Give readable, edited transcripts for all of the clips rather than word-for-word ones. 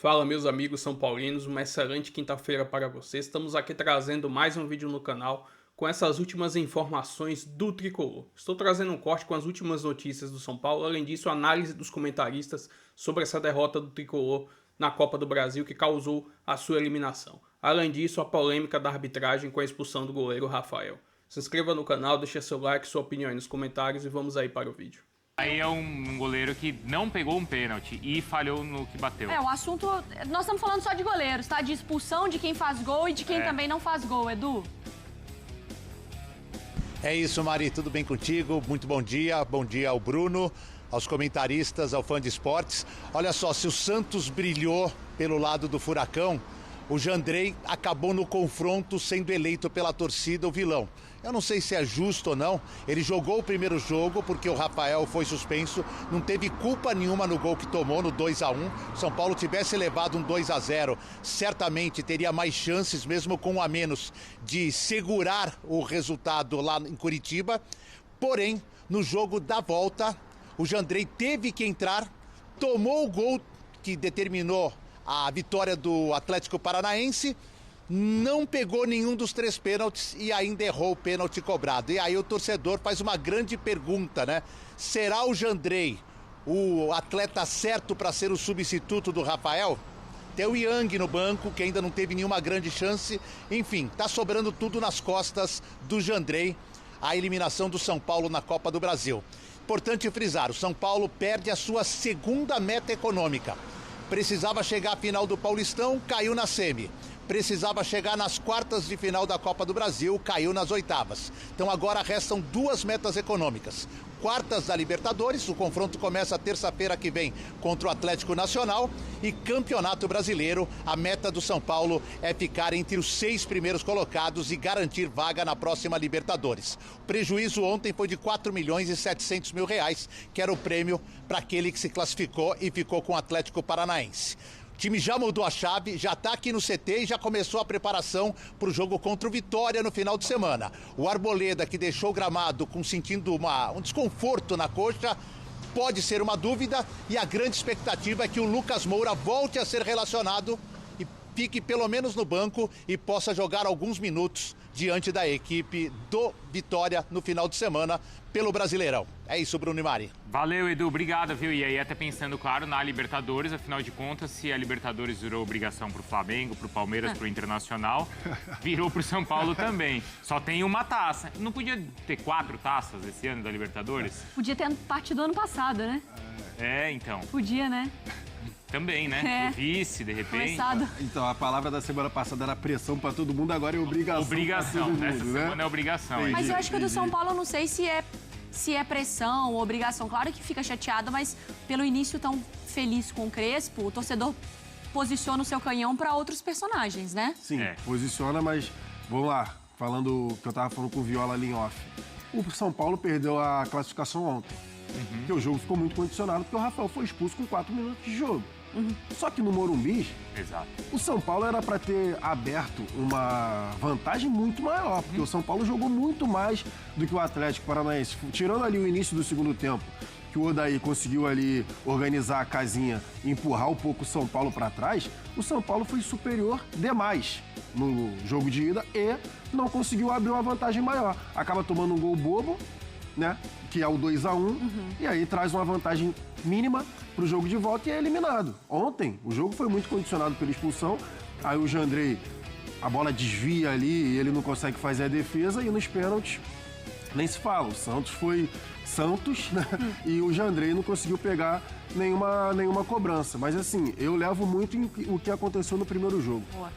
Fala, meus amigos são paulinos, uma excelente quinta-feira para vocês. Estamos aqui trazendo mais um vídeo no canal com essas últimas informações do Tricolor. Estou trazendo um corte com as últimas notícias do São Paulo, além disso, análise dos comentaristas sobre essa derrota do Tricolor na Copa do Brasil que causou a sua eliminação. Além disso, a polêmica da arbitragem com a expulsão do goleiro Rafael. Se inscreva no canal, deixe seu like, sua opinião aí nos comentários e vamos aí para o vídeo. Aí é um goleiro que não pegou um pênalti e falhou no que bateu. O assunto... Nós estamos falando só de goleiros, tá? De expulsão de quem faz gol e de quem também não faz gol, Edu. É isso, Mari, tudo bem contigo? Muito bom dia ao Bruno, aos comentaristas, ao fã de esportes. Olha só, se o Santos brilhou pelo lado do Furacão, o Jandrei acabou no confronto sendo eleito pela torcida o vilão. Eu não sei se é justo ou não, ele jogou o primeiro jogo porque o Rafael foi suspenso, não teve culpa nenhuma no gol que tomou, no 2-1. São Paulo tivesse levado um 2-0, certamente teria mais chances, mesmo com um a menos, de segurar o resultado lá em Curitiba. Porém, no jogo da volta, o Jandrei teve que entrar, tomou o gol que determinou a vitória do Atlético Paranaense, não pegou nenhum dos 3 pênaltis e ainda errou o pênalti cobrado. E aí o torcedor faz uma grande pergunta, né? Será o Jandrei o atleta certo para ser o substituto do Rafael? Tem o Yang no banco, que ainda não teve nenhuma grande chance. Enfim, tá sobrando tudo nas costas do Jandrei, a eliminação do São Paulo na Copa do Brasil. Importante frisar, o São Paulo perde a sua segunda meta econômica. Precisava chegar à final do Paulistão, caiu na semi. Precisava chegar nas quartas de final da Copa do Brasil, caiu nas oitavas. Então agora restam 2 metas econômicas. Quartas da Libertadores, o confronto começa terça-feira que vem contra o Atlético Nacional. E Campeonato Brasileiro, a meta do São Paulo é ficar entre os 6 primeiros colocados e garantir vaga na próxima Libertadores. O prejuízo ontem foi de 4.700.000 reais, que era o prêmio para aquele que se classificou e ficou com o Atlético Paranaense. O time já mudou a chave, já está aqui no CT e já começou a preparação para o jogo contra o Vitória no final de semana. O Arboleda, que deixou o gramado sentindo um desconforto na coxa, pode ser uma dúvida, e a grande expectativa é que o Lucas Moura volte a ser relacionado e fique pelo menos no banco e possa jogar alguns minutos diante da equipe do Vitória no final de semana pelo Brasileirão. É isso, Bruno e Mari. Valeu, Edu, obrigado, viu? E aí até pensando, claro, na Libertadores, afinal de contas, se a Libertadores virou obrigação pro Flamengo, pro Palmeiras, pro Internacional, virou pro São Paulo também. Só tem uma taça. Não podia ter 4 taças esse ano da Libertadores? Podia ter partido ano passado, né? Então. Podia, né? Também, né? O vice, de repente. Começado. Então, a palavra da semana passada era pressão pra todo mundo, agora é obrigação. Obrigação, pra todo essa mundo, semana é obrigação. Entendi. Mas eu acho que o do São Paulo, eu não sei se é pressão ou obrigação. Claro que fica chateado, mas pelo início tão feliz com o Crespo, o torcedor posiciona o seu canhão para outros personagens, né? Sim, posiciona, mas vamos lá, falando que eu tava falando com o Viola ali em off. O São Paulo perdeu a classificação ontem, porque o jogo ficou muito condicionado, porque o Rafael foi expulso com 4 minutos de jogo. Só que no Morumbi, Exato. o São Paulo era para ter aberto uma vantagem muito maior, porque o São Paulo jogou muito mais do que o Atlético Paranaense. Tirando ali o início do segundo tempo, que o Odair conseguiu ali organizar a casinha e empurrar um pouco o São Paulo para trás, o São Paulo foi superior demais no jogo de ida e não conseguiu abrir uma vantagem maior. Acaba tomando um gol bobo, né, que é o 2-1, e aí traz uma vantagem mínima pro jogo de volta e é eliminado. Ontem, o jogo foi muito condicionado pela expulsão, aí o Jandrei, a bola desvia ali e ele não consegue fazer a defesa, e nos pênaltis, nem se fala, o Santos foi Santos, né? E o Jandrei não conseguiu pegar nenhuma cobrança. Mas assim, eu levo muito o que aconteceu no primeiro jogo. Boa.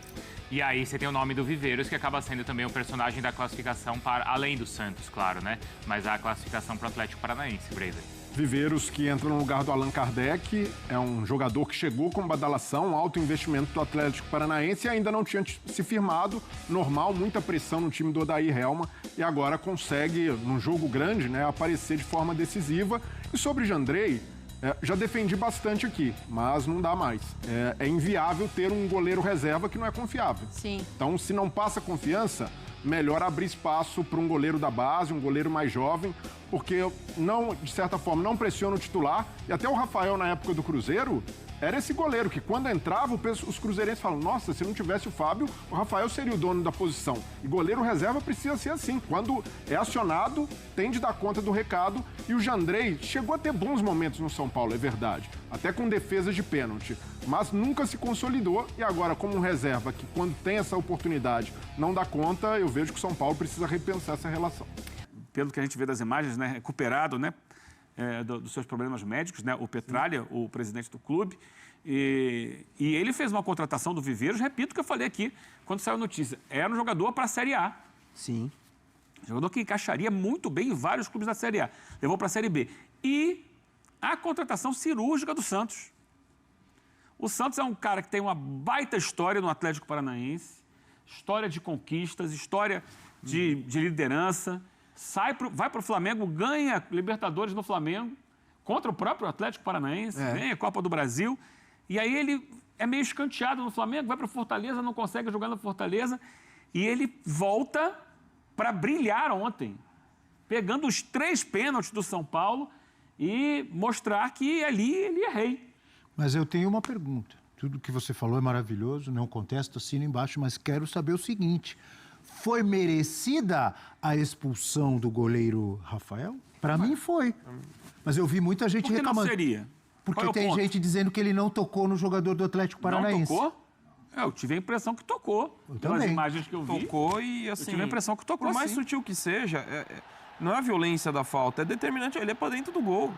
E aí você tem o nome do Viveiros, que acaba sendo também o personagem da classificação para, além do Santos, claro, né? Mas a classificação para o Atlético Paranaense, Brazer. Viveiros, que entra no lugar do Allan Kardec, é um jogador que chegou com badalação, alto investimento do Atlético Paranaense e ainda não tinha se firmado, normal, muita pressão no time do Odair Helma, e agora consegue, num jogo grande, né, aparecer de forma decisiva. E sobre Jandrei, já defendi bastante aqui, mas não dá mais. É inviável ter um goleiro reserva que não é confiável. Sim. Então, se não passa confiança, melhor abrir espaço para um goleiro da base, um goleiro mais jovem. porque não, de certa forma, não pressiona o titular. E até o Rafael, na época do Cruzeiro, era esse goleiro que, quando entrava, os cruzeirenses falam: nossa, se não tivesse o Fábio, o Rafael seria o dono da posição. E goleiro reserva precisa ser assim. Quando é acionado, tem de dar conta do recado. E o Jandrei chegou a ter bons momentos no São Paulo, é verdade. Até com defesas de pênalti. Mas nunca se consolidou. E agora, como um reserva que, quando tem essa oportunidade, não dá conta, eu vejo que o São Paulo precisa repensar essa relação. Pelo que a gente vê das imagens, né, recuperado, né, dos seus problemas médicos, né, o Petralha, o presidente do clube, e ele fez uma contratação do Viveiros, repito o que eu falei aqui, quando saiu a notícia, era um jogador para a Série A. Sim. Jogador que encaixaria muito bem em vários clubes da Série A. Levou para a Série B. E a contratação cirúrgica do Santos. O Santos é um cara que tem uma baita história no Atlético Paranaense, história de conquistas, história de liderança, vai para o Flamengo, ganha Libertadores no Flamengo, contra o próprio Atlético Paranaense, ganha a Copa do Brasil, e aí ele é meio escanteado no Flamengo, vai para o Fortaleza, não consegue jogar no Fortaleza, e ele volta para brilhar ontem, pegando os 3 pênaltis do São Paulo e mostrar que ali ele é rei. Mas eu tenho uma pergunta. Tudo que você falou é maravilhoso, não contesto, assino embaixo, mas quero saber o seguinte: foi merecida a expulsão do goleiro Rafael? Para mim foi. Mas eu vi muita gente reclamando. Por que não seria? Porque tem gente dizendo que ele não tocou no jogador do Atlético Paranaense. Não tocou? Eu tive a impressão que tocou. Pelas imagens que eu vi. Tocou e, assim... Eu tive a impressão que tocou, por mais sim. sutil que seja, não é a violência da falta, é determinante, ele é pra dentro do gol.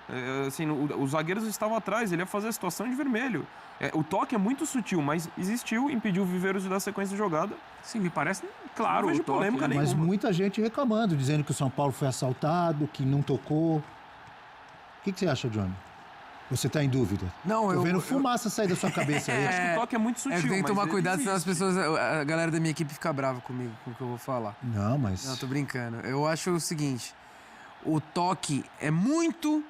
Assim, os zagueiros estavam atrás, ele ia fazer a situação de vermelho. O toque é muito sutil, mas existiu, impediu o Viveiros de dar sequência de jogada. Sim, me parece claro. Não vejo polêmica nenhuma. Mas muita gente reclamando, dizendo que o São Paulo foi assaltado, que não tocou. O que você acha, Johnny? Você está em dúvida? Não, Tô vendo fumaça sair da sua cabeça aí. Acho que o toque é muito sutil. Tem que tomar mas cuidado, senão existe. a galera da minha equipe fica brava comigo com o que eu vou falar. Não, mas... Não, tô brincando. Eu acho o seguinte: o toque é muito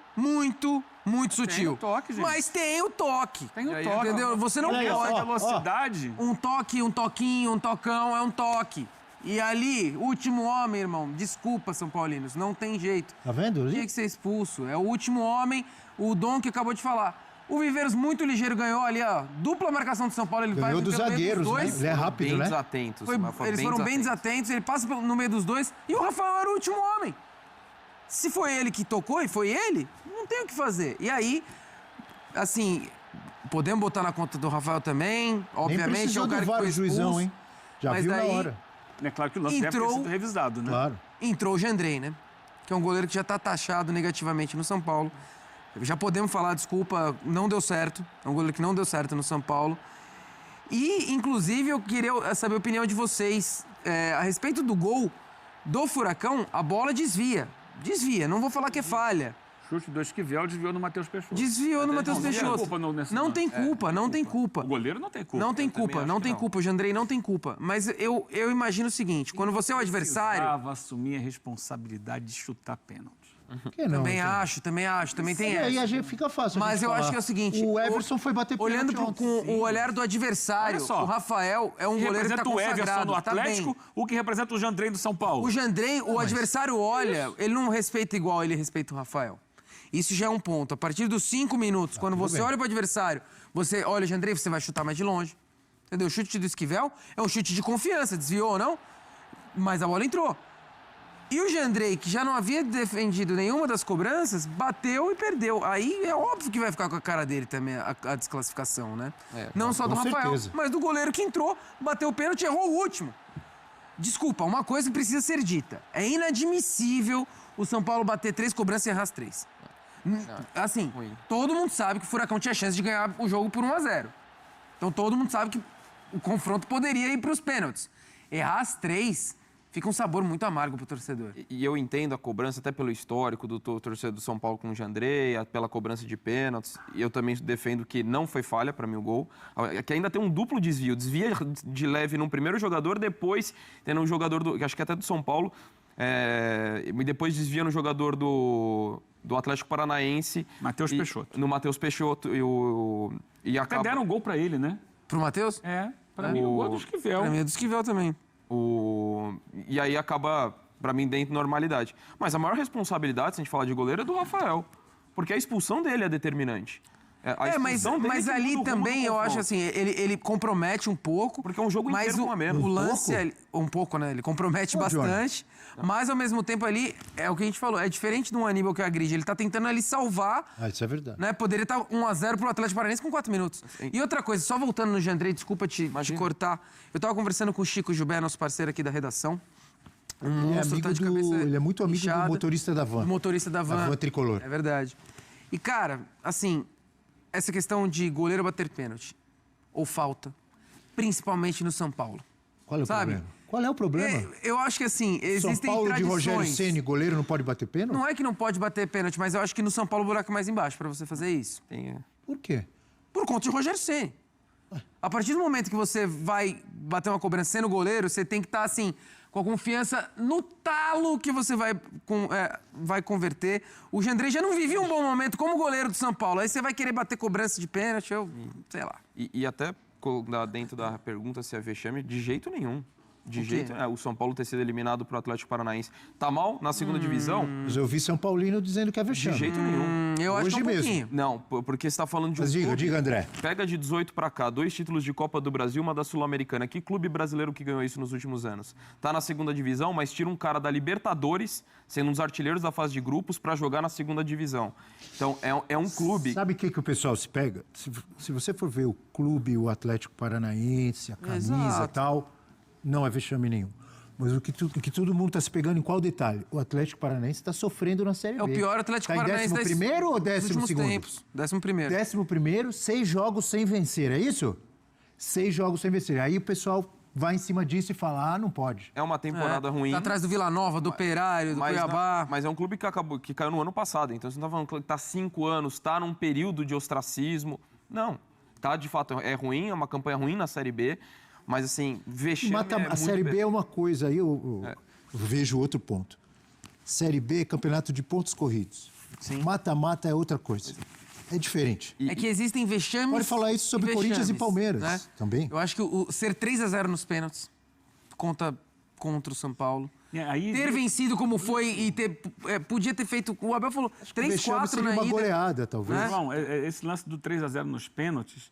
sutil. o toque, gente. Mas tem o toque. Tem o toque. Entendeu? Você não Olha aí, pode. ó. Velocidade. Um toque, um toquinho, um tocão é um toque. E ali, último homem, irmão, desculpa, São Paulinos, não tem jeito. Tá vendo? Tinha que ser expulso. É o último homem, o Dom que acabou de falar. O Viveiros muito ligeiro ganhou ali, ó. Dupla marcação do São Paulo, ele Ganhou vai dos zagueiros, né? dois. Ele é rápido, Bem né? desatentos. Eles foram bem desatentos, ele passa no meio dos dois e o Rafael era o último homem. Se foi ele que tocou e foi ele, não tem o que fazer. E aí, assim, podemos botar na conta do Rafael também, obviamente. Nem precisou do VAR, o juizão, hein? Já Mas viu daí- na hora. É claro que o lance deve ter sido revisado, né? Claro. Entrou o Jandrei, né? Que é um goleiro que já tá taxado negativamente no São Paulo. Já podemos falar, desculpa, não deu certo. É um goleiro que não deu certo no São Paulo. E, inclusive, eu queria saber a opinião de vocês. A respeito do gol do Furacão, a bola desvia. Desvia, não vou falar que é falha. Chute do Esquivel desviou no Matheus Peixoto. Desviou no Matheus não tem Peixoto. culpa nesse Não lance. tem culpa, não tem culpa. O goleiro não tem culpa. Não tem culpa, não tem culpa. O Jandrei não tem culpa. Mas eu imagino o seguinte, quando você é o adversário... Precisava assumir a responsabilidade de chutar pênalti. Que não, Também então. acho, também tem E aí essa. a gente fica fácil. a Mas gente eu falar. acho que é o seguinte... O Everson foi bater Olhando pênalti com ontem. o olhar do adversário, Olha só. o Rafael é um Que goleiro que tá representa o Everson consagrado, no tá Atlético, bem. o que representa o Jandrei do São Paulo. O Jandrei, o adversário olha, ele não respeita igual ele respeita o Rafael. Isso já é um ponto. A partir dos 5 minutos, quando você olha para o adversário, você olha, Jandrei, você vai chutar mais de longe. Entendeu? O chute do Esquivel é um chute de confiança, desviou ou não, mas a bola entrou. E o Jandrei, que já não havia defendido nenhuma das cobranças, bateu e perdeu. Aí é óbvio que vai ficar com a cara dele também a desclassificação, né? Não só do com Rafael, certeza. mas do goleiro que entrou, bateu o pênalti e errou o último. Desculpa, uma coisa que precisa ser dita. É inadmissível o São Paulo bater 3 cobranças e errar as 3. Assim, todo mundo sabe que o Furacão tinha chance de ganhar o jogo por 1-0. Então todo mundo sabe que o confronto poderia ir para os pênaltis. Errar as 3 fica um sabor muito amargo pro torcedor. E eu entendo a cobrança, até pelo histórico do torcedor do São Paulo com o Jandrei, pela cobrança de pênaltis. E eu também defendo que não foi falha para mim o gol. Que ainda tem um duplo desvio. Desvia de leve num primeiro jogador, depois tem um jogador, acho que até do São Paulo, e depois desvia no jogador do Atlético Paranaense. Matheus Peixoto. No Matheus Peixoto. E Até acaba... deram um gol pra ele, né? Pro Matheus? Pra mim, o gol do Esquivel. Pra mim é do Esquivel também. E aí acaba Pra mim, dentro da normalidade. Mas a maior responsabilidade, se a gente falar de goleiro, é do Rafael. Porque a expulsão dele é determinante. Mas ali também eu acho assim, ele compromete um pouco. Porque é um jogo inteiro com a menos. O lance é um pouco, né? Ele compromete bastante. Mas ao mesmo tempo ali, é o que a gente falou, é diferente do Aníbal que agride. Ele tá tentando ali salvar. Isso é verdade. Né? Poderia estar 1-0 pro Atlético Paranaense com 4 minutos. E outra coisa, só voltando no Jandrei, desculpa te cortar. Eu tava conversando com o Chico Jubé, nosso parceiro aqui da redação. Ele é muito amigo do motorista da van. Do motorista da van. Da van tricolor. É verdade. E, cara, assim, essa questão de goleiro bater pênalti ou falta, principalmente no São Paulo. Qual é o problema? Qual é o problema? Eu acho que, assim, existem São Paulo tradições. de Rogério Ceni, goleiro não pode bater pênalti? Não é que não pode bater pênalti, mas eu acho que no São Paulo o buraco é mais embaixo pra você fazer isso. Por quê? Por conta de Rogério Ceni. A partir do momento que você vai bater uma cobrança sendo goleiro, você tem que estar, assim, com a confiança no talo que você vai converter. O Jandrei já não vivia um bom momento como goleiro do São Paulo. Aí você vai querer bater cobrança de pênalti, sei lá. E até dentro da pergunta se é vexame, de jeito nenhum. De jeito nenhum. O São Paulo ter sido eliminado pro Atlético Paranaense. Tá mal na segunda divisão? Mas eu vi São Paulino dizendo que é vexame. De jeito nenhum. Eu acho que é um mesmo. pouquinho. Não, porque você tá falando de um Mas diga, André. Pega de 18 pra cá, 2 títulos de Copa do Brasil, uma da Sul-Americana. Que clube brasileiro que ganhou isso nos últimos anos? Tá na segunda divisão, mas tira um cara da Libertadores, sendo um dos artilheiros da fase de grupos, pra jogar na segunda divisão. Então, é um clube... Sabe o que o pessoal se pega? Se você for ver o clube, o Atlético Paranaense, a camisa e tal, não é vexame nenhum. Mas o que todo mundo está se pegando em qual detalhe? O Atlético Paranaense está sofrendo na Série B. É o pior Atlético Paranaense das 11º ou 12º? Tempos. 11º. 11º, 6 jogos sem vencer, é isso? 6 jogos sem vencer. Aí o pessoal vai em cima disso e fala, não pode. É uma temporada ruim. Tá atrás do Vila Nova, do Operário, do Cuiabá. Mas é um clube que caiu no ano passado. Então você não tá falando que tá 5 anos, tá num período de ostracismo. Não. Tá, de fato, é ruim, é uma campanha ruim na Série B. Mas, assim, vexame a Série B é uma coisa, aí eu vejo outro ponto. Série B é campeonato de pontos corridos. Mata-mata é outra coisa. É diferente. É que existem vexames. Pode falar isso sobre Corinthians e Palmeiras, né? Também. Eu acho que ser 3-0 nos pênaltis contra o São Paulo. Ter vencido como foi e podia ter feito... O Abel falou 3-4 na ida. Uma goleada, talvez. Não, esse lance do 3-0 nos pênaltis...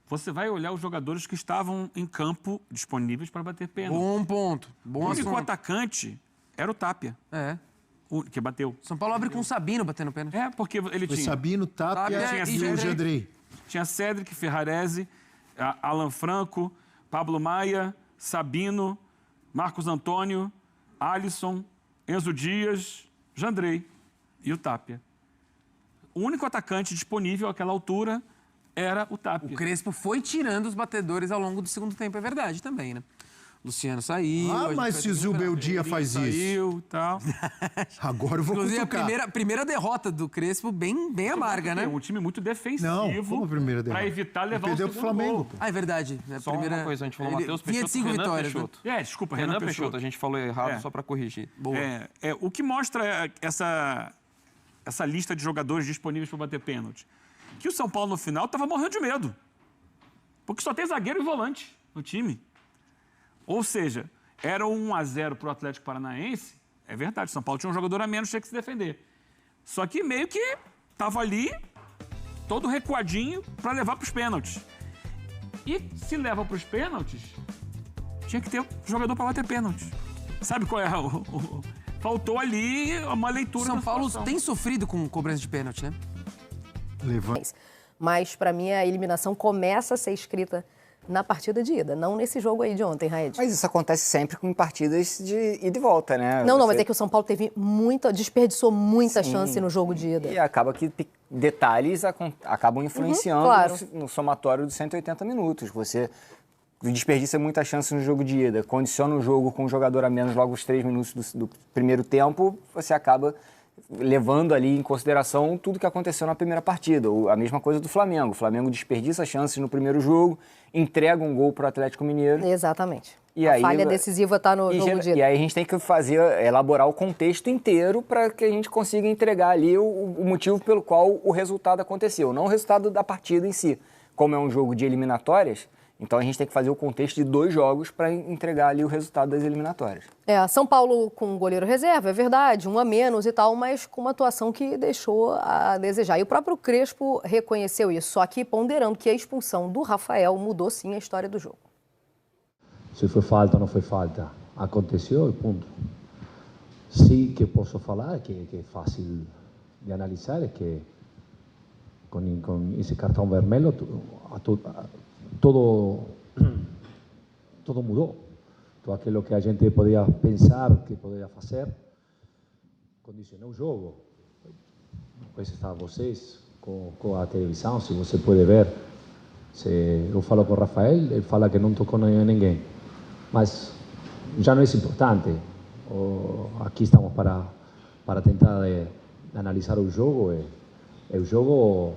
Você vai olhar os jogadores que estavam em campo disponíveis para bater pênalti. Bom ponto. O único atacante era o Tapia. Que bateu. São Paulo abre com o Sabino batendo pênalti. Porque ele tinha... Sabino, Tapia e o Jandrei. Tinha Cédric, Ferrarese, Alan Franco, Pablo Maia, Sabino, Marcos Antônio, Alisson, Enzo Dias, Jandrei e o Tapia. O único atacante disponível àquela altura... era o Tapia. O Crespo foi tirando os batedores ao longo do segundo tempo, é verdade também, né? Luciano saiu. Mas se o Zubeldia faz isso. Saiu e tal. Agora eu vou Inclusive, cutucar. a primeira derrota do Crespo bem amarga, né? Um time muito defensivo. Não, como a primeira derrota? Pra evitar levar perdeu o pro Flamengo. Ah, é verdade. Só uma coisa, a gente falou Matheus Peixoto, vinha de 5 vitórias, Peixoto. né? Desculpa, Renan Peixoto. A gente falou errado só pra corrigir. Boa. O que mostra essa lista de jogadores disponíveis para bater pênalti? Que o São Paulo, no final, estava morrendo de medo. Porque só tem zagueiro e volante no time. Ou seja, era 1-0 para o Atlético Paranaense. É verdade, o São Paulo tinha um jogador a menos, tinha que se defender. Só que meio que estava ali, todo recuadinho, para levar para os pênaltis. E se leva para os pênaltis, tinha que ter jogador para bater pênalti. Sabe qual é faltou ali uma leitura da São Paulo situação. tem sofrido com cobrança de pênalti, né? Mas, para mim, a eliminação começa a ser escrita na partida de ida, não nesse jogo aí de ontem, Raed. Mas isso acontece sempre com partidas de ida e volta, né? Não, mas é que o São Paulo desperdiçou muita chance no jogo de ida. E acaba que detalhes acabam influenciando claro. no somatório dos 180 minutos. Você desperdiça muita chance no jogo de ida, condiciona o jogo com um jogador a menos logo os 3 minutos do primeiro tempo, você acaba levando ali em consideração tudo que aconteceu na primeira partida. A mesma coisa do Flamengo. O Flamengo desperdiça chances no primeiro jogo, entrega um gol para o Atlético Mineiro. Exatamente. E a aí, falha decisiva está no jogo de ida. E aí a gente tem que elaborar o contexto inteiro para que a gente consiga entregar ali o motivo pelo qual o resultado aconteceu. Não o resultado da partida em si. Como é um jogo de eliminatórias, Então a gente tem que fazer o contexto de 2 jogos para entregar ali o resultado das eliminatórias. São Paulo com goleiro reserva, é verdade, um a menos e tal, mas com uma atuação que deixou a desejar. E o próprio Crespo reconheceu isso, só que ponderando que a expulsão do Rafael mudou sim a história do jogo. Se foi falta ou não foi falta, aconteceu e ponto. Sim, que posso falar, que é fácil de analisar, é que com esse cartão vermelho todo mudou. Todo aquilo que a gente podia pensar que podia fazer condicionou o jogo. Depois está vocês com a televisão, se você pode ver. Eu falo com o Rafael, ele fala que não tocou em ninguém. Mas já não é importante. Aqui estamos para tentar analisar o jogo. E o jogo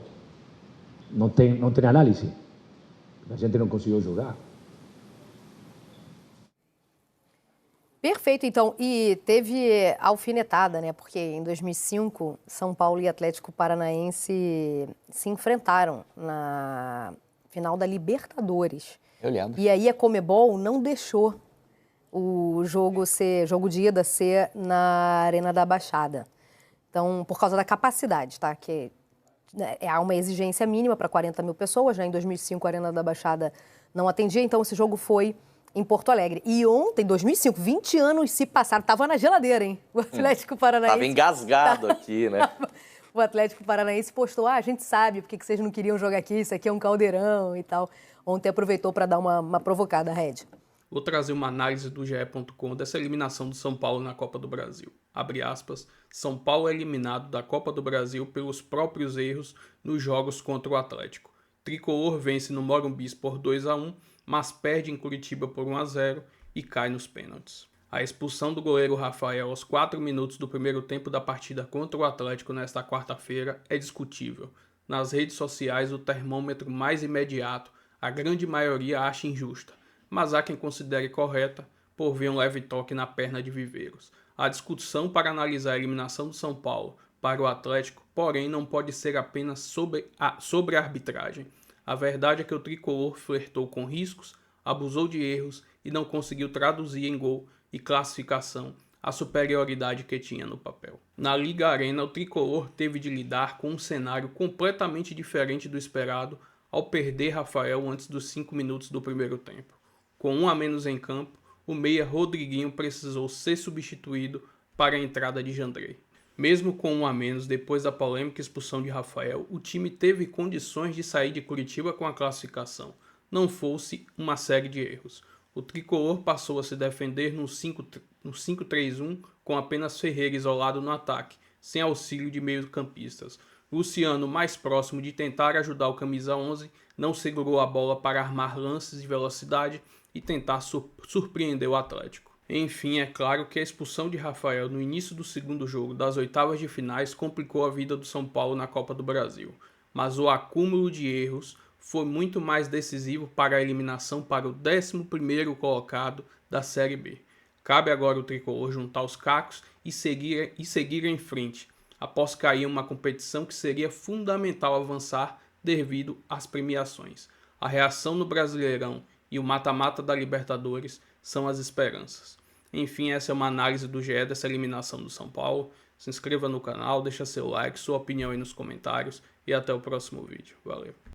não tem análise. A gente não conseguiu jogar. Perfeito, então. E teve alfinetada, né? Porque em 2005, São Paulo e Atlético Paranaense se enfrentaram na final da Libertadores. Eu lembro. E aí a Conmebol não deixou o jogo de ida ser na Arena da Baixada. Então, por causa da capacidade, tá? Que há uma exigência mínima para 40 mil pessoas, né? Em 2005 a Arena da Baixada não atendia, então esse jogo foi em Porto Alegre. E ontem, 2005, 20 anos se passaram, tava na geladeira, hein? O Atlético Paranaense... Tava engasgado aqui, né? O Atlético Paranaense postou, a gente sabe por que vocês não queriam jogar aqui, isso aqui é um caldeirão e tal. Ontem aproveitou para dar uma provocada, Red. Vou trazer uma análise do GE.com dessa eliminação do São Paulo na Copa do Brasil. Abre aspas, São Paulo é eliminado da Copa do Brasil pelos próprios erros nos jogos contra o Atlético. Tricolor vence no Morumbi por 2-1, mas perde em Curitiba por 1-0 e cai nos pênaltis. A expulsão do goleiro Rafael aos 4 minutos do primeiro tempo da partida contra o Atlético nesta quarta-feira é discutível. Nas redes sociais, o termômetro mais imediato, a grande maioria acha injusta, mas há quem considere correta por ver um leve toque na perna de Viveiros. A discussão para analisar a eliminação do São Paulo para o Atlético, porém, não pode ser apenas sobre a arbitragem. A verdade é que o tricolor flertou com riscos, abusou de erros e não conseguiu traduzir em gol e classificação a superioridade que tinha no papel. Na Liga Arena, o tricolor teve de lidar com um cenário completamente diferente do esperado ao perder Rafael antes dos 5 minutos do primeiro tempo. Com 1 a menos em campo, o meia Rodriguinho precisou ser substituído para a entrada de Jandrei. Mesmo com 1 a menos, depois da polêmica expulsão de Rafael, o time teve condições de sair de Curitiba com a classificação, não fosse uma série de erros. O tricolor passou a se defender no 5-3-1 com apenas Ferreira isolado no ataque, sem auxílio de meio-campistas. Luciano, mais próximo de tentar ajudar o camisa 11, não segurou a bola para armar lances de velocidade e tentar surpreender o Atlético. Enfim, é claro que a expulsão de Rafael no início do segundo jogo das oitavas de finais complicou a vida do São Paulo na Copa do Brasil, mas o acúmulo de erros foi muito mais decisivo para a eliminação para o 11º colocado da Série B. Cabe agora o tricolor juntar os cacos e seguir em frente, após cair em uma competição que seria fundamental avançar devido às premiações. A reação no Brasileirão e o mata-mata da Libertadores são as esperanças. Enfim, essa é uma análise do GE dessa eliminação do São Paulo. Se inscreva no canal, deixa seu like, sua opinião aí nos comentários e até o próximo vídeo. Valeu!